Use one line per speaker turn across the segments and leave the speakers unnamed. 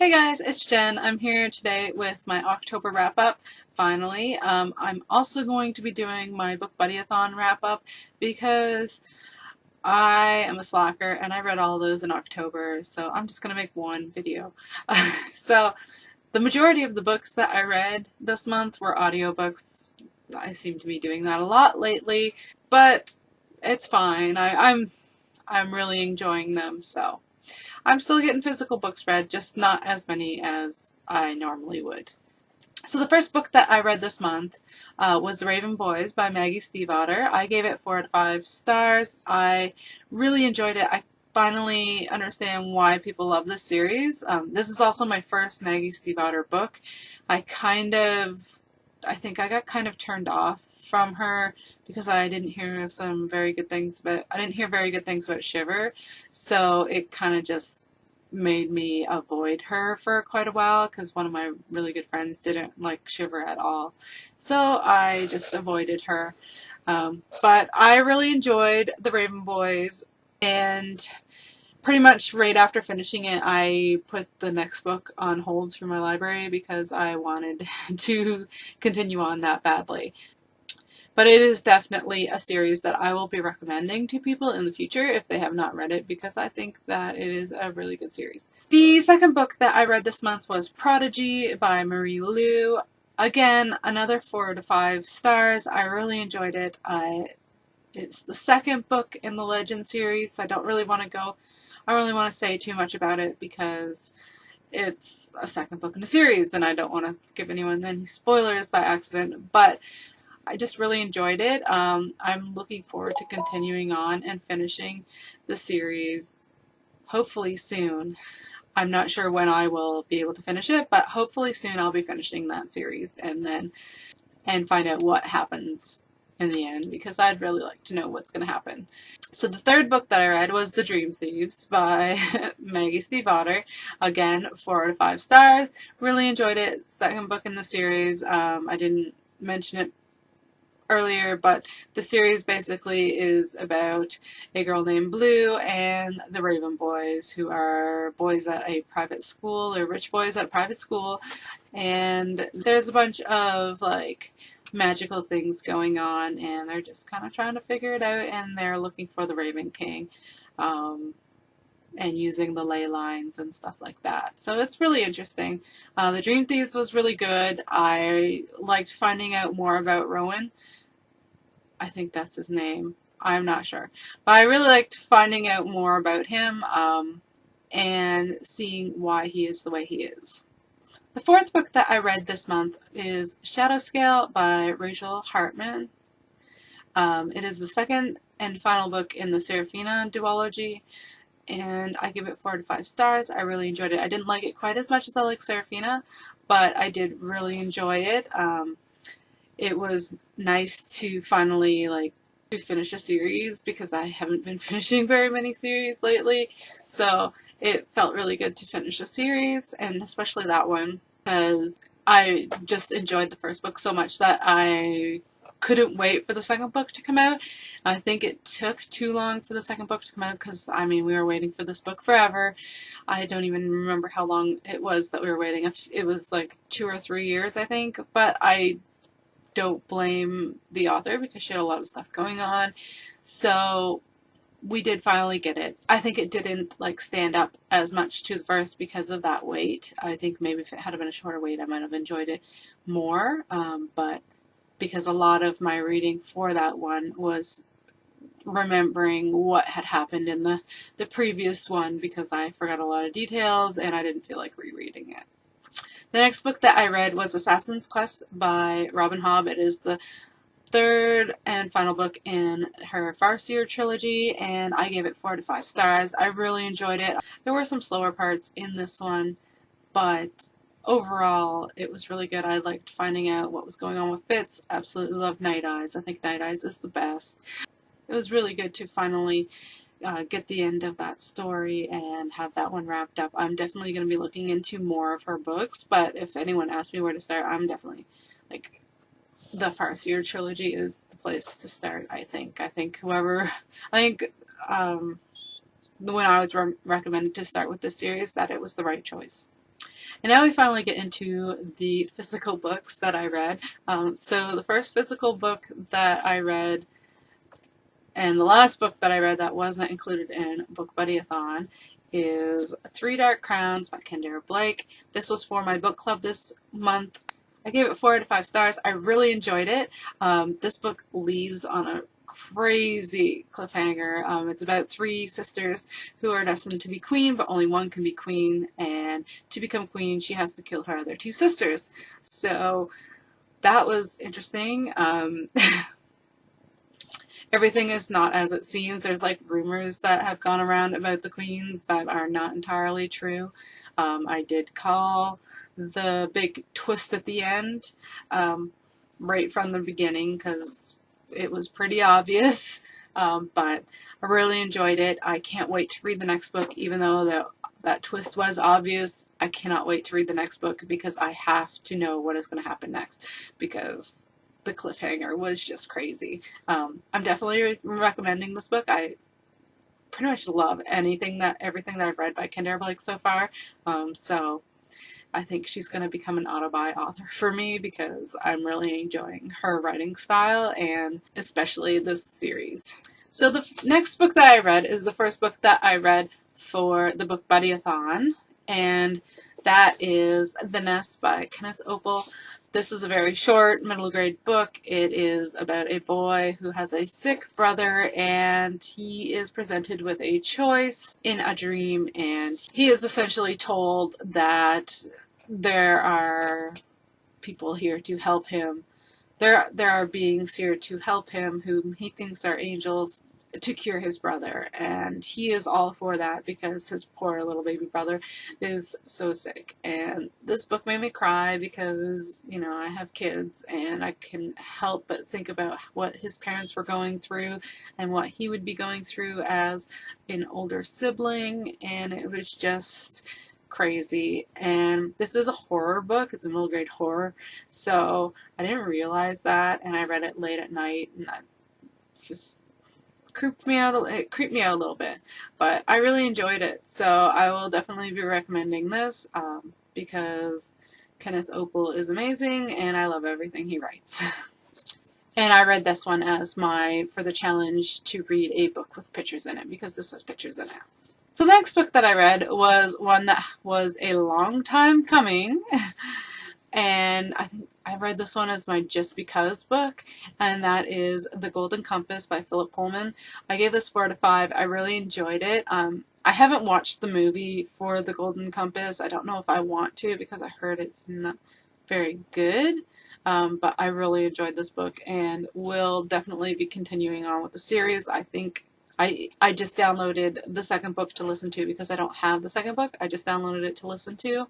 Hey guys, it's Jen. I'm here today with my October wrap-up, finally. I'm also going to be doing my BookBuddyAthon wrap-up because I am a slacker and I read all those in October, so I'm just going to make one video. So, the majority of the books that I read this month were audiobooks. I seem to be doing that a lot lately, but it's fine. I'm really enjoying them, so. I'm still getting physical books read, just not as many as I normally would. So the first book that I read this month was The Raven Boys by Maggie Stiefvater. I gave it 4 out of 5 stars. I really enjoyed it. I finally understand why people love this series. This is also my first Maggie Stiefvater book. I think I got kind of turned off from her because I didn't hear very good things about Shiver, so it kind of just made me avoid her for quite a while because one of my really good friends didn't like Shiver at all, so I just avoided her. But I really enjoyed The Raven Boys, and pretty much right after finishing it, I put the next book on hold for my library because I wanted to continue on that badly. But it is definitely a series that I will be recommending to people in the future if they have not read it, because I think that it is a really good series. The second book that I read this month was Prodigy by Marie Lu. Again, another 4 out of 5 stars. I really enjoyed it. It's the second book in the Legend series, so I don't really want to say too much about it because it's a second book in a series and I don't want to give anyone any spoilers by accident, but I just really enjoyed it. I'm looking forward to continuing on and finishing the series hopefully soon. I'm not sure when I will be able to finish it, but hopefully soon I'll be finishing that series and find out what happens in the end, because I'd really like to know what's going to happen. So the third book that I read was The Dream Thieves by Maggie Stiefvater. Again, 4 out of 5 stars. Really enjoyed it. Second book in the series. I didn't mention it earlier, but the series basically is about a girl named Blue and the Raven Boys, who are boys at a private school, or rich boys at a private school, and there's a bunch of magical things going on, and they're just kind of trying to figure it out, and they're looking for the Raven King, and using the ley lines and stuff like that. So it's really interesting. The Dream Thieves was really good. I liked finding out more about Rowan. I think that's his name. I'm not sure. But I really liked finding out more about him and seeing why he is the way he is. The fourth book that I read this month is Shadow Scale by Rachel Hartman. It is the second and final book in the Serafina duology, and I give it 4 out of 5 stars. I really enjoyed it. I didn't like it quite as much as I like Serafina, but I did really enjoy it. It was nice to finally to finish a series, because I haven't been finishing very many series lately, so it felt really good to finish a series, and especially that one, because I just enjoyed the first book so much that I couldn't wait for the second book to come out. I think it took too long for the second book to come out, because I mean, we were waiting for this book forever. I don't even remember how long it was that we were waiting. It was like 2 or 3 years, I think, but I don't blame the author because she had a lot of stuff going on. So we did finally get it. I think it didn't stand up as much to the first because of that wait. I think maybe if it had been a shorter wait, I might have enjoyed it more. But because a lot of my reading for that one was remembering what had happened in the previous one, because I forgot a lot of details and I didn't feel like rereading it. The next book that I read was Assassin's Quest by Robin Hobb. It is the third and final book in her Farseer trilogy, and I gave it 4 out of 5 stars. I really enjoyed it. There were some slower parts in this one, but overall it was really good. I liked finding out what was going on with Fitz. Absolutely loved Night Eyes. I think Night Eyes is the best. It was really good to finally get the end of that story and have that one wrapped up. I'm definitely going to be looking into more of her books, but if anyone asks me where to start, I'm definitely the Farseer trilogy is the place to start. I think when I was recommended to start with this series, that it was the right choice. And now we finally get into the physical books that I read. So the first physical book that I read, and the last book that I read that wasn't included in BookBuddyAthon, is Three Dark Crowns by Kendra Blake. This was for my book club this month. I gave it 4 out of 5 stars. I really enjoyed it. This book leaves on a crazy cliffhanger. It's about 3 sisters who are destined to be queen, but only one can be queen, and to become queen she has to kill her other 2 sisters. So that was interesting. Everything is not as it seems. There's like rumors that have gone around about the queens that are not entirely true. I did call the big twist at the end right from the beginning because it was pretty obvious, but I really enjoyed it. I can't wait to read the next book, even though that twist was obvious. I cannot wait to read the next book because I have to know what is going to happen next, because the cliffhanger was just crazy. I'm definitely recommending this book. I pretty much love everything that I've read by Kendra Blake so far. So I think she's going to become an autobi author for me because I'm really enjoying her writing style, and especially this series. So the next book that I read is the first book that I read for the BookBuddyAthon, and that is The Nest by Kenneth Opel. This is a very short middle grade book. It is about a boy who has a sick brother, and he is presented with a choice in a dream, and he is essentially told that there are people here to help him. There are beings here to help him whom he thinks are angels, to cure his brother, and he is all for that because his poor little baby brother is so sick. And this book made me cry because, you know, I have kids and I can help but think about what his parents were going through and what he would be going through as an older sibling, and it was just crazy. And this is a horror book. It's a middle grade horror, so I didn't realize that, and I read it late at night, and that just creeped me out a little bit, but I really enjoyed it, so I will definitely be recommending this because Kenneth Opel is amazing and I love everything he writes. And I read this one as for the challenge to read a book with pictures in it, because this has pictures in it. So the next book that I read was one that was a long time coming, and I think I read this one as my Just Because book, and that is The Golden Compass by Philip Pullman. I gave this 4 out of 5. I really enjoyed it. I haven't watched the movie for The Golden Compass. I don't know if I want to because I heard it's not very good, but I really enjoyed this book and will definitely be continuing on with the series. I think I just downloaded the second book to listen to because I don't have the second book. I just downloaded it to listen to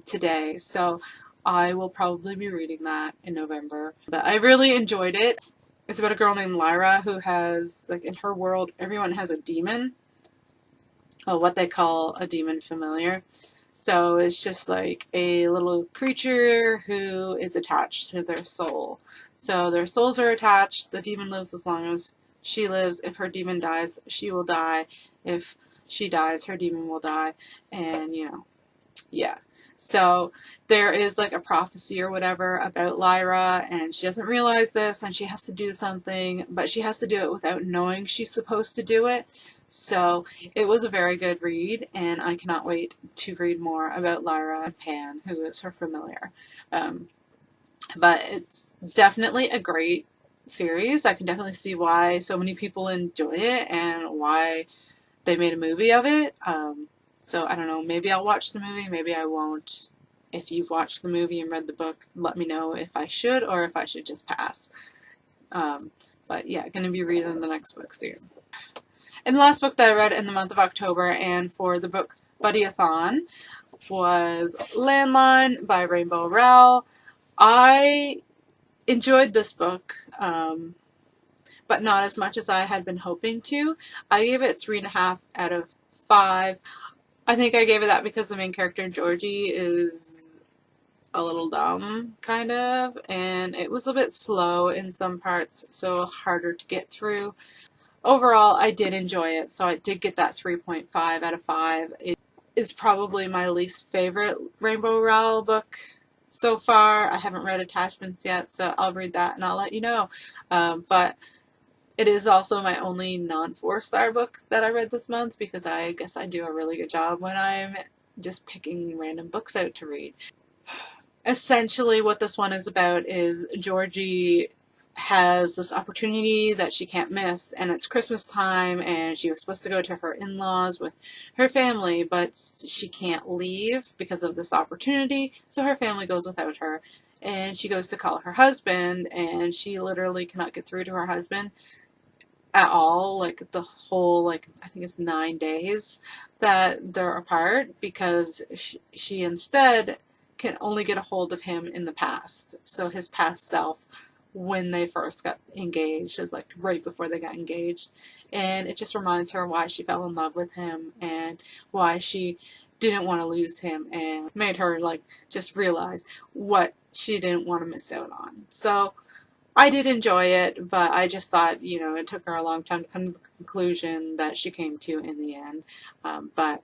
today, so I will probably be reading that in November. But I really enjoyed it. It's about a girl named Lyra who has, like, in her world, everyone has a demon. Well, what they call a demon familiar. So it's just like a little creature who is attached to their soul. So their souls are attached. The demon lives as long as she lives. If her demon dies, she will die. If she dies, her demon will die. And, you know, yeah. So there is like a prophecy or whatever about Lyra, and she doesn't realize this, and she has to do something, but she has to do it without knowing she's supposed to do it. So it was a very good read, and I cannot wait to read more about Lyra and Pan, who is her familiar. But it's definitely a great series. I can definitely see why so many people enjoy it and why they made a movie of it. So I don't know, maybe I'll watch the movie, maybe I won't. If you've watched the movie and read the book, let me know if I should or if I should just pass. But yeah, going to be reading the next book soon. And the last book that I read in the month of October and for the BookBuddyAthon was Landline by Rainbow Rowell. I enjoyed this book, but not as much as I had been hoping to. I gave it 3.5 out of 5. I think I gave it that because the main character, Georgie, is a little dumb, kind of, and it was a bit slow in some parts, so harder to get through. Overall, I did enjoy it, so I did get that 3.5 out of 5. is probably my least favorite Rainbow Rowell book so far. I haven't read Attachments yet, so I'll read that and I'll let you know. But it is also my only non-4-star book that I read this month, because I guess I do a really good job when I'm just picking random books out to read. Essentially what this one is about is Georgie has this opportunity that she can't miss, and it's Christmas time, and she was supposed to go to her in-laws with her family, but she can't leave because of this opportunity, so her family goes without her. And she goes to call her husband, and she literally cannot get through to her husband at all, like the whole, like, I think it's 9 days that they're apart, because she instead can only get a hold of him in the past. So his past self, when they first got engaged, is like right before they got engaged. And it just reminds her why she fell in love with him and why she didn't want to lose him, and made her like just realize what she didn't want to miss out on. So I did enjoy it, but I just thought, you know, it took her a long time to come to the conclusion that she came to in the end. But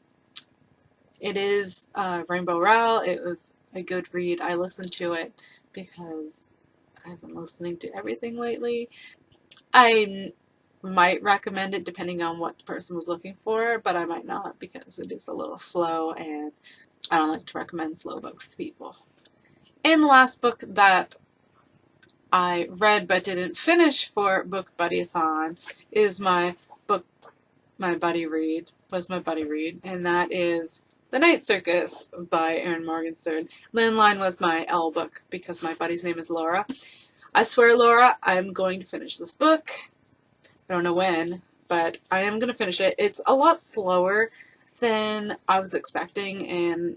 it is Rainbow Rowell. It was a good read. I listened to it because I've been listening to everything lately. I might recommend it depending on what the person was looking for, but I might not, because it is a little slow, and I don't like to recommend slow books to people. And the last book that I read but didn't finish for BookBuddyAthon is my buddy read, and that is The Night Circus by Erin Morgenstern. Landline was my L book because my buddy's name is Laura. I swear, Laura, I'm going to finish this book. I don't know when, but I am going to finish it. It's a lot slower than I was expecting, and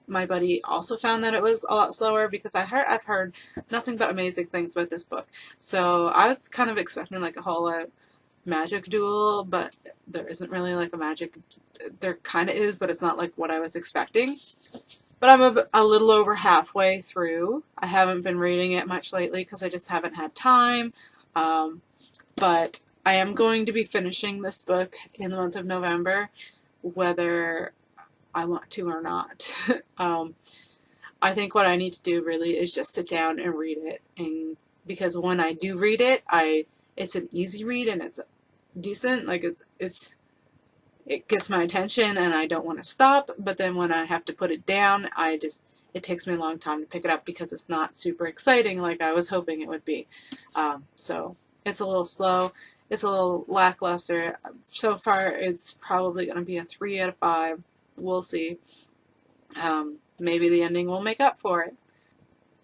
my buddy also found that it was a lot slower, because I've heard nothing but amazing things about this book. So I was kind of expecting like a whole magic duel, but there isn't really like a magic. There kind of is, but it's not like what I was expecting. But I'm a little over halfway through. I haven't been reading it much lately because I just haven't had time. But I am going to be finishing this book in the month of November, whether I want to or not. I think what I need to do really is just sit down and read it, and because when I do read it, it's an easy read and it's decent. Like it gets my attention and I don't want to stop. But then when I have to put it down, it takes me a long time to pick it up because it's not super exciting like I was hoping it would be. So it's a little slow. It's a little lackluster. So far, it's probably going to be a 3 out of 5. We'll see. Maybe the ending will make up for it.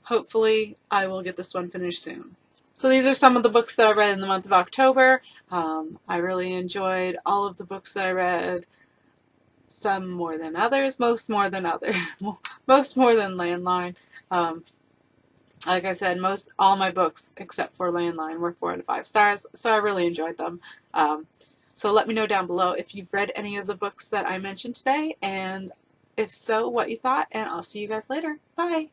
Hopefully, I will get this one finished soon. So these are some of the books that I read in the month of October. I really enjoyed all of the books that I read. Some more than others, most more than most more than Landline. Like I said, all my books except for Landline were 4 out of 5 stars, so I really enjoyed them. So let me know down below if you've read any of the books that I mentioned today, and if so, what you thought, and I'll see you guys later. Bye!